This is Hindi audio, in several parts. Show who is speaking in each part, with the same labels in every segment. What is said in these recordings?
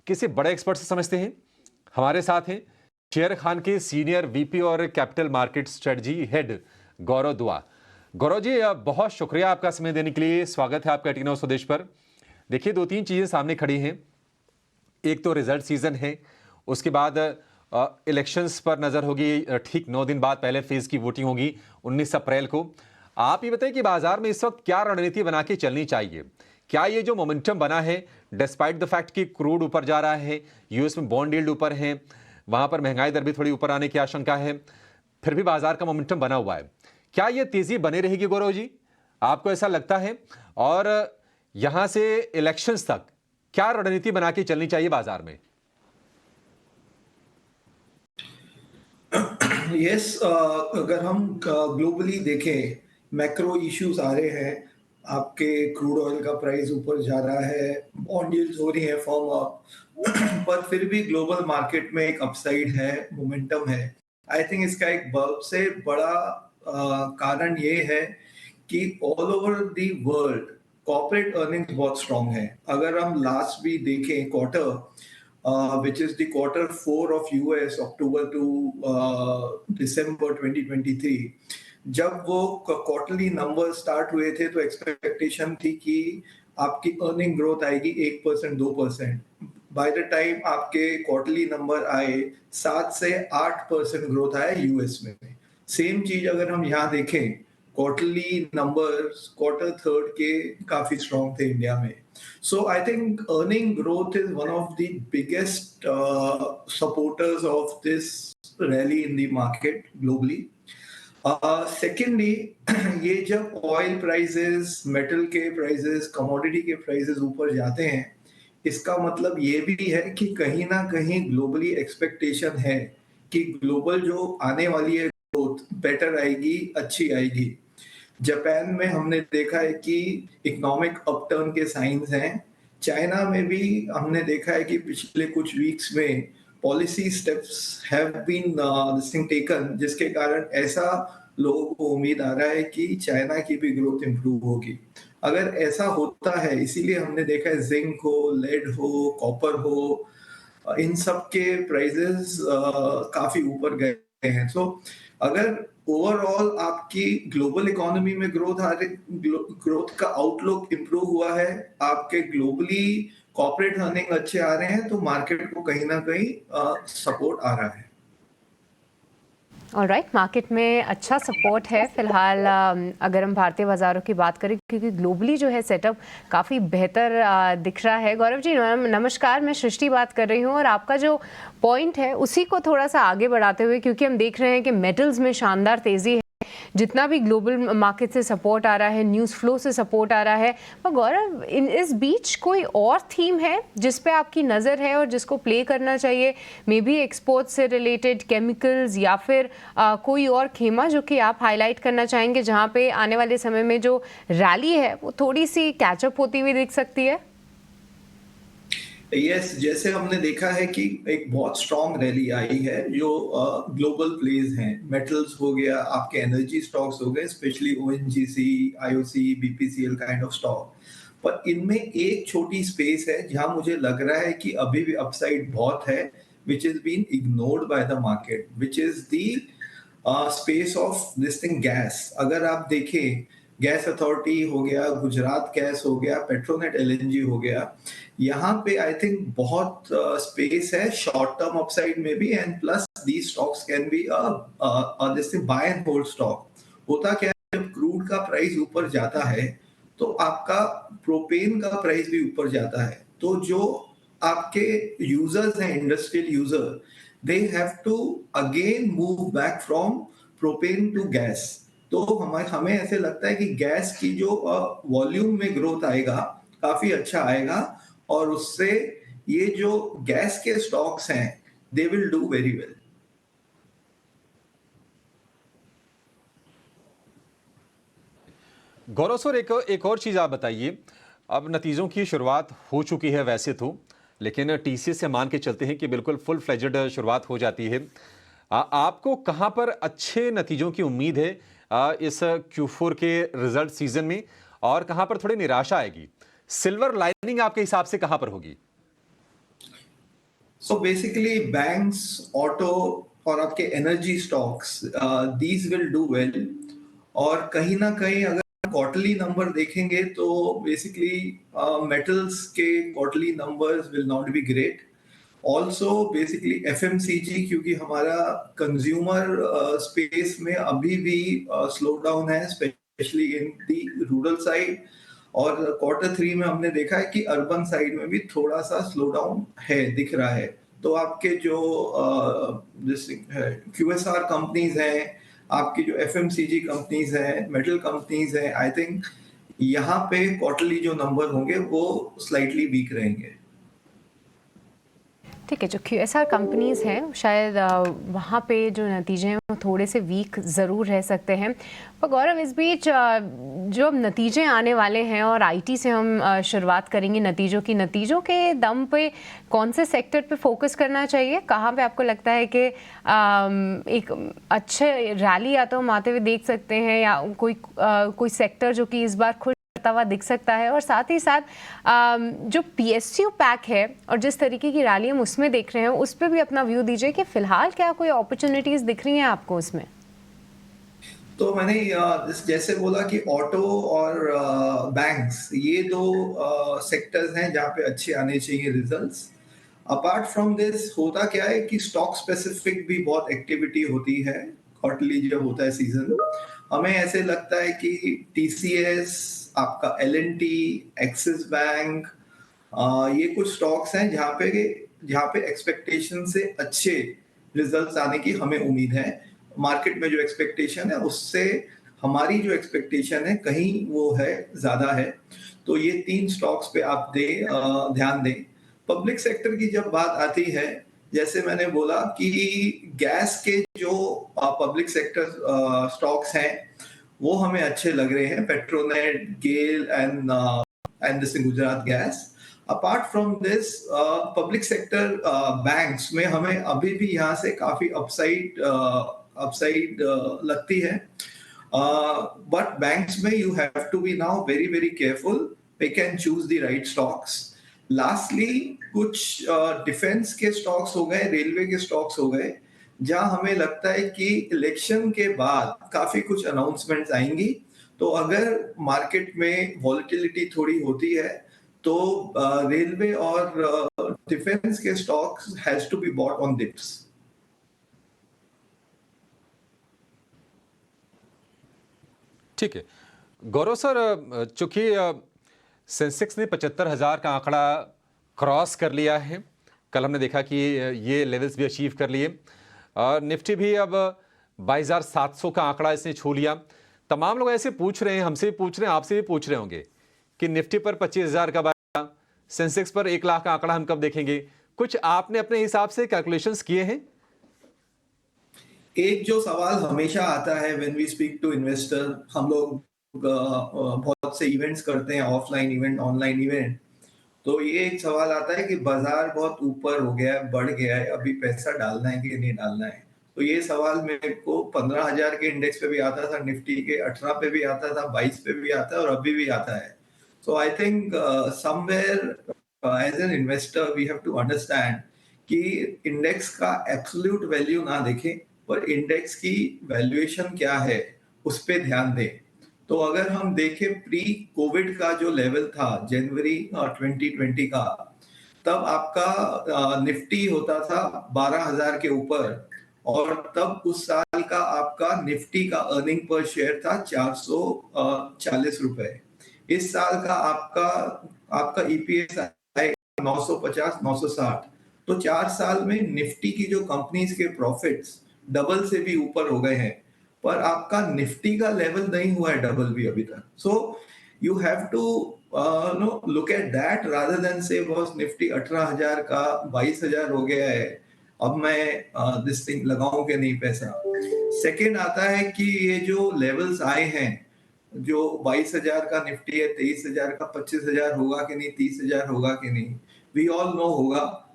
Speaker 1: किसी बड़े एक्सपर्ट से समझते हैं। हमारे साथ हैं शेयर खान के सीनियर वीपी और कैपिटल मार्केट स्ट्रेटजी हेड गौरव दुआ। गौरव जी, बहुत शुक्रिया आपका समय देने के लिए। स्वागत है आपका 18 आवर स्वदेश पर। देखिए, दो तीन चीजें सामने खड़ी हैं। एक तो रिजल्ट सीजन है, उसके बाद इलेक्शंस पर नजर होगी। ठीक 9 दिन बाद पहले फेज की वोटिंग होगी 19 अप्रैल को। आप ये बताइए कि बाजार में इस वक्त क्या रणनीति बना के चलनी चाहिए? क्या ये जो मोमेंटम बना है, डिस्पाइट द फैक्ट कि क्रूड ऊपर जा रहा है, यूएस में बॉन्ड यील्ड ऊपर है, वहां पर महंगाई दर भी थोड़ी ऊपर आने की आशंका है, फिर भी बाजार का मोमेंटम बना हुआ है, क्या ये तेजी बनी रहेगी गौरव जी? आपको ऐसा लगता है? और यहां से इलेक्शंस तक क्या रणनीति बना के चलनी चाहिए बाजार में?
Speaker 2: यस, अगर हम ग्लोबली देखें, मैक्रो इश्यूज आ रहे हैं। आपके क्रूड ऑयल का प्राइस ऊपर जा रहा है, बॉन्ड यील्ड्स हो रही है फॉर्म अप, पर फिर भी ग्लोबल मार्केट में एक अपसाइड है, मोमेंटम है। आई थिंक इसका एक सबसे बड़ा कारण ये है कि all over the world corporate earnings बहुत स्ट्रांग है। अगर हम लास्ट भी देखें quarter, which is the quarter 4 of US, October to December 2023, जब वो क्वार्टरली नंबर स्टार्ट हुए थे तो एक्सपेक्टेशन थी कि आपकी अर्निंग ग्रोथ आएगी 1% 2%। बाय द टाइम आपके क्वार्टरली नंबर आए 7 से 8% ग्रोथ आया यूएस में। सेम चीज अगर हम यहाँ देखें, क्वार्टरली नंबर्स क्वार्टर थर्ड के काफी स्ट्रॉन्ग थे इंडिया में। So I think earning growth is one of the biggest supporters of this rally in the market globally. Secondly, ये जब oil prices, metal के prices, commodity के prices ऊपर जाते हैं, इसका मतलब ये भी है कि कहीं ना कहीं globally expectation है कि global जो आने वाली है growth better आएगी, अच्छी आएगी। जापान में हमने देखा है कि इकोनॉमिक अपटर्न के साइंस हैं। चाइना में भी हमने देखा है कि पिछले कुछ वीक्स में policy steps have been taken, जिसके कारण ऐसा लोगों को उम्मीद आ रहा है कि चाइना की भी ग्रोथ इंप्रूव होगी। अगर ऐसा होता है, इसीलिए हमने देखा है जिंक हो, लेड हो, कॉपर हो, इन सब के प्राइसेस काफी ऊपर गए हैं। सो अगर ओवरऑल आपकी ग्लोबल इकोनॉमी में ग्रोथ का आउटलुक इंप्रूव हुआ है, आपके ग्लोबली कॉर्पोरेट अर्निंग अच्छे आ रहे हैं, तो मार्केट को कहीं ना कहीं सपोर्ट आ रहा है।
Speaker 3: ऑलराइट, मार्केट में अच्छा सपोर्ट है फिलहाल। अगर हम भारतीय बाज़ारों की बात करें, क्योंकि ग्लोबली जो है सेटअप काफ़ी बेहतर दिख रहा है। गौरव जी नमस्कार, मैं सृष्टि बात कर रही हूँ और आपका जो पॉइंट है उसी को थोड़ा सा आगे बढ़ाते हुए, क्योंकि हम देख रहे हैं कि मेटल्स में शानदार तेज़ी है, जितना भी ग्लोबल मार्केट से सपोर्ट आ रहा है, न्यूज़ फ्लो से सपोर्ट आ रहा है। पर गौरव, इस बीच कोई और थीम है जिस पे आपकी नज़र है और जिसको प्ले करना चाहिए? मे बी एक्सपोर्ट से रिलेटेड, केमिकल्स, या फिर कोई और खेमा जो कि आप हाईलाइट करना चाहेंगे, जहाँ पे आने वाले समय में जो रैली है वो थोड़ी सी कैचअप होती हुई दिख सकती है?
Speaker 2: यस, जैसे हमने देखा है कि एक बहुत स्ट्रॉन्ग रैली आई है जो ग्लोबल प्लेज हैं। मेटल्स हो गया, आपके एनर्जी स्टॉक्स हो गए, specially ONGC, IOC, BPCL kind of stock. पर इनमें एक छोटी स्पेस है जहां मुझे लग रहा है कि अभी भी अपसाइड बहुत है, which is been ignored by the market, which is the space of this thing gas. अगर आप देखें, गैस अथॉरिटी हो गया, गुजरात गैस हो गया, पेट्रोनेट एलएनजी हो गया, यहाँ पे आई थिंक बहुत स्पेस है शॉर्ट टर्म अपसाइड में भी, and plus these stocks can be this by and hold stock. होता क्या है, जब क्रूड का प्राइस ऊपर जाता है तो आपका प्रोपेन का प्राइस भी ऊपर जाता है। तो जो आपके यूजर्स हैं, industrial user, they have to again move back from propane to gas. तो हमें ऐसे लगता है कि गैस की जो वॉल्यूम में ग्रोथ आएगा, काफी अच्छा आएगा, और उससे ये जो गैस के स्टॉक्स हैं, they will do very well.
Speaker 1: Gaurav sir, एक और चीज आप बताइए। अब नतीजों की शुरुआत हो चुकी है वैसे तो, लेकिन टीसीएस से मान के चलते हैं कि बिल्कुल फुल फ्लेजेड शुरुआत हो जाती है। आपको कहां पर अच्छे नतीजों की उम्मीद है इस Q4 के रिजल्ट सीजन में, और कहां पर थोड़ी निराशा आएगी? सिल्वर लाइनिंग आपके हिसाब से कहां पर होगी?
Speaker 2: So basically banks, auto और आपके energy stocks, these will do well. और कहीं ना कहीं अगर क्वार्टरली नंबर देखेंगे तो बेसिकली मेटल्स के quarterly numbers will not be great. Also basically FMCG, क्योंकि हमारा कंज्यूमर स्पेस में अभी भी स्लो डाउन है, specially in the rural side. और Q3 में हमने देखा है कि अर्बन साइड में भी थोड़ा सा स्लो डाउन है, दिख रहा है। तो आपके जो QSR कंपनीज हैं, आपकी जो एफएमसीजी कंपनीज हैं, मेटल कंपनीज हैं, आई थिंक यहाँ पे क्वार्टरली जो नंबर होंगे वो स्लाइटली वीक रहेंगे।
Speaker 3: ठीक है, जो QSR कंपनीज़ हैं शायद वहाँ पे जो नतीजे हैं वो थोड़े से वीक ज़रूर रह सकते हैं। पर गौरव, इस बीच जो अब नतीजे आने वाले हैं और आईटी से हम शुरुआत करेंगे नतीजों के दम पे कौन से सेक्टर पे फोकस करना चाहिए? कहाँ पे आपको लगता है कि एक अच्छे रैली या तो हम आते हुए देख सकते हैं, या कोई सेक्टर जो कि इस बार खुश हुआ दिख सकता है? और साथ ही साथ जो PSU पैक है और जिस तरीके की रैली हम उसमें देख रहे हैं, उस पर भी अपना व्यू दीजिए कि फिलहाल क्या कोई अपॉर्चुनिटीज दिख रही हैं आपको उसमें?
Speaker 2: तो मैंने जैसे बोला कि ऑटो और बैंक्स, ये दो सेक्टर्स हैं जहाँ पे अच्छे आने चाहिए रिजल्ट्स। अपार्ट फ्रॉम दिस होता क्या है कि स्टॉक स्पेसिफिक भी बहुत एक्टिविटी होती है क्वार्टरली जब होता है सीजन। हमें ऐसे लगता है कि TCS, आपका L&T, एक्सिस बैंक, ये कुछ स्टॉक्स हैं जहाँ पे एक्सपेक्टेशन से अच्छे रिजल्ट्स आने की हमें उम्मीद है। मार्केट में जो एक्सपेक्टेशन है उससे हमारी जो एक्सपेक्टेशन है कहीं वो है, ज्यादा है। तो ये 3 स्टॉक्स पे आप ध्यान दें। पब्लिक सेक्टर की जब बात आती है, जैसे मैंने बोला कि गैस के जो पब्लिक सेक्टर स्टॉक्स हैं वो हमें अच्छे लग रहे हैं, Petronet, GAIL and this Gujarat gas. Apart from this public sector banks में हमें अभी भी यहाँ से काफी अपसाइड लगती है। बट बैंक्स में you have to be now very very careful, pick and choose the right stocks. Lastly कुछ डिफेंस के स्टॉक्स हो गए, रेलवे के स्टॉक्स हो गए, जहां हमें लगता है कि इलेक्शन के बाद काफी कुछ अनाउंसमेंट्स आएंगी। तो अगर मार्केट में वॉलेटिलिटी थोड़ी होती है तो रेलवे और डिफेंस के stocks has to be bought on dips.
Speaker 1: ठीक है गौरव सर, चूंकि सेंसेक्स ने 75,000 का आंकड़ा क्रॉस कर लिया है, कल हमने देखा कि ये लेवल्स भी अचीव कर लिए, और निफ्टी भी अब 22,700 का आंकड़ा इसने छू लिया। तमाम लोग ऐसे पूछ रहे हैं, हमसे भी पूछ रहे हैं, आपसे भी पूछ रहे होंगे कि निफ्टी पर 25,000 कब आएगा, सेंसेक्स पर 1 लाख का आंकड़ा हम कब देखेंगे? कुछ आपने अपने हिसाब से कैलकुलेशंस किए हैं?
Speaker 2: एक जो सवाल हमेशा आता है when we speak to investor, हम लोग बहुत से इवेंट्स करते हैं, ऑफलाइन इवेंट, ऑनलाइन इवेंट। तो ये एक सवाल आता है कि बाजार बहुत ऊपर हो गया है, बढ़ गया है, अभी पैसा डालना है कि नहीं डालना है। तो ये सवाल मेरे को 15,000 के इंडेक्स पे भी आता था, निफ्टी के 18 पे भी आता था, 22 पे भी आता है और अभी भी आता है। So I think somewhere as an investor we have to understand कि इंडेक्स का एब्सोल्यूट वैल्यू ना देखें, पर इंडेक्स की वैल्यूएशन क्या है उस पे ध्यान दें। तो अगर हम देखें प्री कोविड का जो लेवल था जनवरी 2020 का, तब आपका निफ्टी होता था 12,000 के ऊपर, और तब उस साल का आपका निफ्टी का अर्निंग पर शेयर था 440 रुपए। इस साल का आपका ईपीएस आएगा 950, 960। तो 4 साल में निफ्टी की जो कंपनीज के प्रॉफिट्स डबल से भी ऊपर हो गए हैं, पर आपका निफ्टी का लेवल नहीं हुआ है डबल भी अभी तक। So you have to no look at that rather than say boss Nifty 18,000 का 22,000 हो गया है, अब मैं दिस थिंग लगाऊं कि नहीं पैसा। सेकेंड आता है कि ये जो लेवल्स आए हैं, जो 22,000 का निफ्टी है, 23,000 का 25,000 होगा कि नहीं, 30,000 होगा कि नहीं, वी ऑल नो होगा।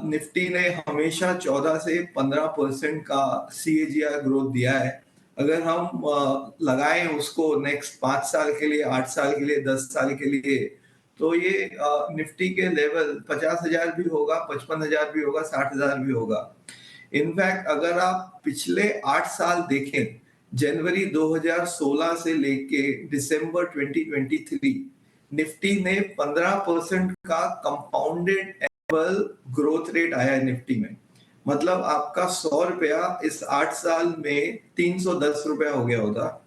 Speaker 2: निफ्टी ने हमेशा 14 से 15% का CAGR ग्रोथ दिया है। अगर हम लगाएं उसको नेक्स्ट 5 साल के लिए, 8 साल के लिए, 10 साल के लिए, तो ये निफ्टी के लेवल 50,000 भी होगा, 55,000 भी होगा, 60,000 भी होगा। इनफैक्ट अगर आप पिछले 8 साल देखें, जनवरी 2016 से लेके दिसंबर 2023, निफ्टी ने 15% का कंपाउंडेड एनुअल ग्रोथ रेट आया है निफ्टी में। मतलब आपका 100 रुपया इस 8 साल में 310 रुपया हो गया होगा।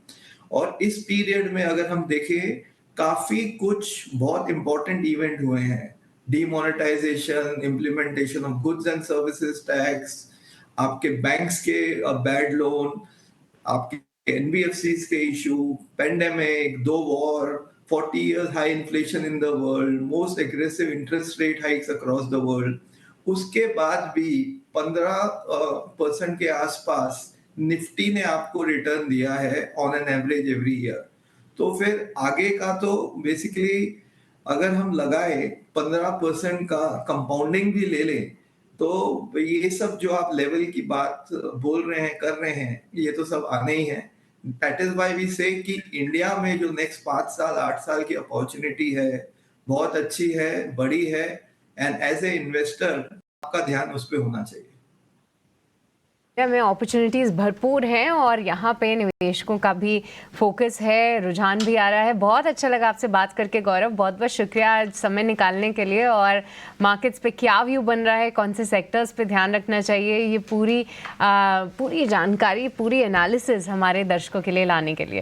Speaker 2: और इस पीरियड में अगर हम देखें, काफी कुछ बहुत इंपॉर्टेंट इवेंट हुए हैं। Demonetisation, implementation of goods and services tax, आपके बैंक्स के बैड लोन, आपके एनबीएफसीज के issue, pandemic, 2 war, 40 years high inflation in the world, most aggressive interest rate hikes across the world. उसके बाद भी 15% के आसपास निफ्टी ने आपको रिटर्न दिया है on an average every year. तो फिर आगे का तो बेसिकली अगर हम लगाए 15% का कंपाउंडिंग भी ले लें, तो ये सब जो आप लेवल की बात बोल रहे हैं, कर रहे हैं, ये तो सब आने ही है। दैट इज व्हाई वी से कि इंडिया में जो नेक्स्ट 5 साल 8 साल की अपॉर्चुनिटी है, बहुत अच्छी है, बड़ी है, एंड एज ए इन्वेस्टर आपका ध्यान उस पर होना चाहिए।
Speaker 3: में अपॉर्चुनिटीज़ भरपूर हैं और यहाँ पे निवेशकों का भी फोकस है, रुझान भी आ रहा है। बहुत अच्छा लगा आपसे बात करके गौरव, बहुत बहुत शुक्रिया आज समय निकालने के लिए। और मार्केट्स पे क्या व्यू बन रहा है, कौन से सेक्टर्स पे ध्यान रखना चाहिए, ये पूरी जानकारी, पूरी एनालिसिस हमारे दर्शकों के लिए लाने के लिए